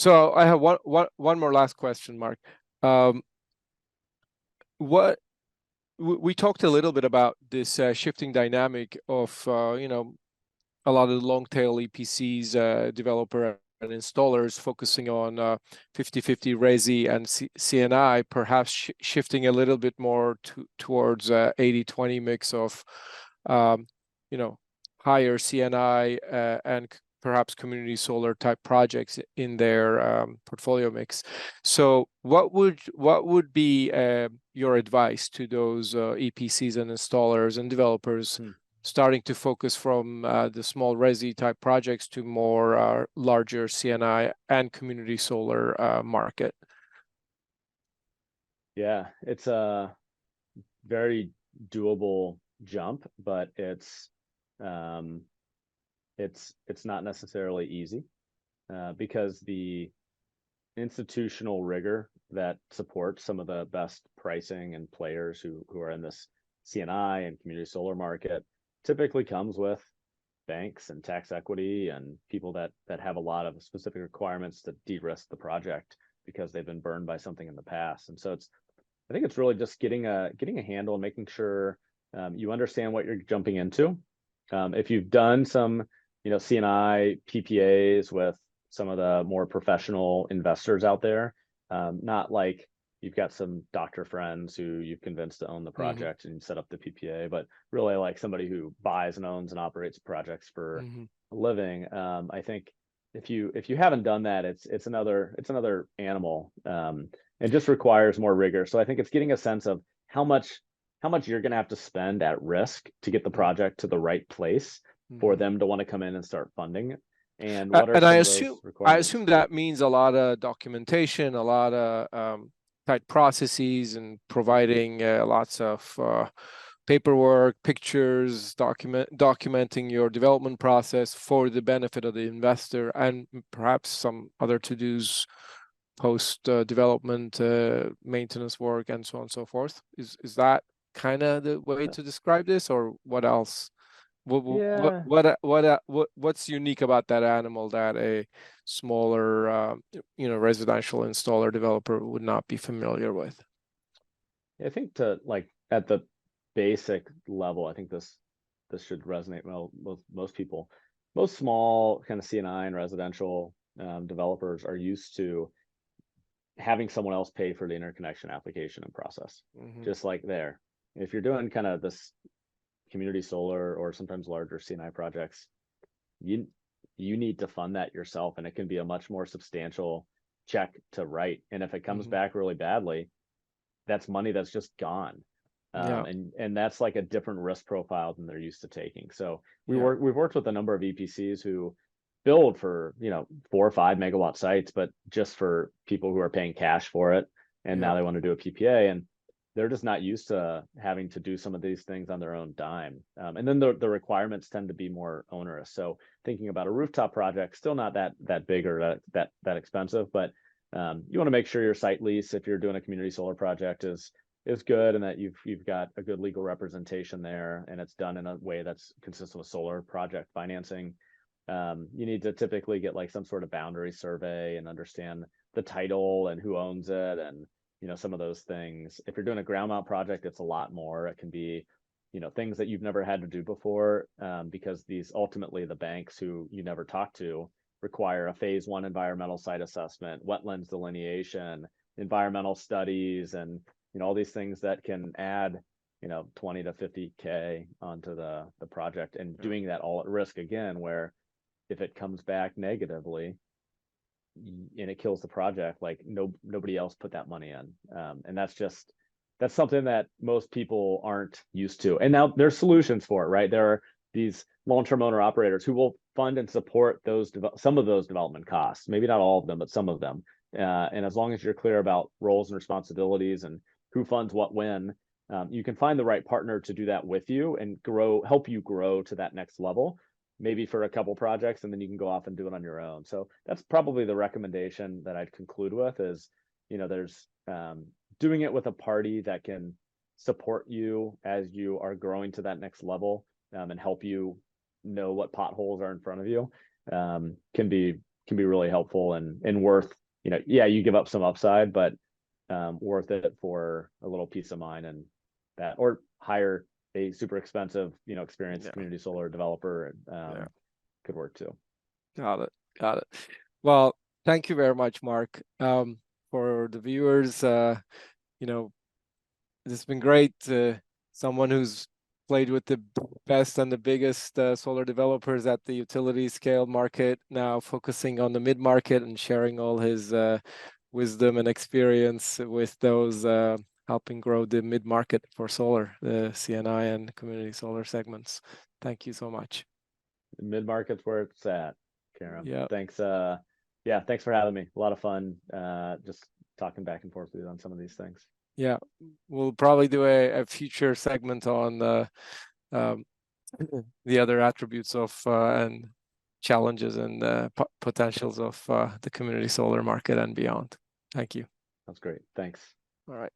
So I have one more last question, Mark. Um, what we talked a little bit about this shifting dynamic of a lot of the long tail EPCs, developer and installers focusing on 50-50 resi and CNI, perhaps shifting a little bit more towards 80-20 mix of higher CNI and perhaps community solar type projects in their portfolio mix. So what would be your advice to those EPCs and installers and developers starting to focus from the small resi type projects to more larger CNI and community solar market? Yeah, it's a very doable jump, but it's not necessarily easy because the institutional rigor that supports some of the best pricing and players who are in this CNI and community solar market typically comes with banks and tax equity and people that have a lot of specific requirements to de-risk the project because they've been burned by something in the past. And so I think it's really just getting a handle and making sure you understand what you're jumping into. If you've done some, CNI PPAs with some of the more professional investors out there, not like you've got some doctor friends who you've convinced to own the project and set up the PPA, but really like somebody who buys and owns and operates projects for a living. I think if you haven't done that, it's another animal, and just requires more rigor. So I think it's getting a sense of how much you're going to have to spend at risk to get the project to the right place for them to want to come in and start funding it. And what are some of those requirements? I assume that means a lot of documentation, a lot of tight processes, and providing lots of paperwork, pictures, documenting your development process for the benefit of the investor, and perhaps some other to-dos, post development, maintenance work, and so on and so forth. Is that kind of the way to describe this, or what else? What's unique about that animal that a smaller residential installer developer would not be familiar with? I think at the basic level, I think this should resonate well with most people. Most small kind of CNI and residential developers are used to having someone else pay for the interconnection application and process. Just like there, if you're doing kind of this community solar or sometimes larger CNI projects, you need to fund that yourself, and it can be a much more substantial check to write. And if it comes back really badly, that's money that's just gone. And that's like a different risk profile than they're used to taking. So we've worked with a number of EPCs who build for 4 or 5 megawatt sites, but just for people who are paying cash for it, and now they want to do a PPA, and they're just not used to having to do some of these things on their own dime. And then the requirements tend to be more onerous. So thinking about a rooftop project, still not that big or that expensive, but you want to make sure your site lease, if you're doing a community solar project, is good, and that you've got a good legal representation there, and it's done in a way that's consistent with solar project financing. You need to typically get like some sort of boundary survey and understand the title and who owns it, and some of those things. If you're doing a ground mount project, it's a lot more. It can be things that you've never had to do before, because these ultimately the banks who you never talk to require a phase 1 environmental site assessment, wetlands delineation, environmental studies, and all these things that can add 20 to 50K onto the project, and doing that all at risk again, where if it comes back negatively and it kills the project, like nobody else put that money in. And that's something that most people aren't used to. And now there's solutions for it, right? There are these long-term owner operators who will fund and support some of those development costs, maybe not all of them, but some of them. And as long as you're clear about roles and responsibilities and who funds what when, you can find the right partner to do that with you and help you grow to that next level, maybe for a couple projects, and then you can go off and do it on your own. So that's probably the recommendation that I'd conclude with is, there's doing it with a party that can support you as you are growing to that next level, and help you know what potholes are in front of you, can be can be really helpful and worth, yeah, you give up some upside, but worth it for a little peace of mind and that, or hire a super expensive, experienced Yeah. community solar developer. Yeah. Could work too. Got it. Got it. Well, thank you very much, Mark. For the viewers, it's been great. Someone who's played with the best and the biggest solar developers at the utility scale market, now focusing on the mid market and sharing all his wisdom and experience with those helping grow the mid market for solar, the CNI and community solar segments. Thank you so much. Mid market's where it's at, Karen. Yeah. Thanks. Yeah, thanks for having me. A lot of fun. Just talking back and forth with you on some of these things. Yeah, we'll probably do a future segment on the other attributes of and challenges and potentials of the community solar market and beyond. Thank you. That's great. Thanks. All right.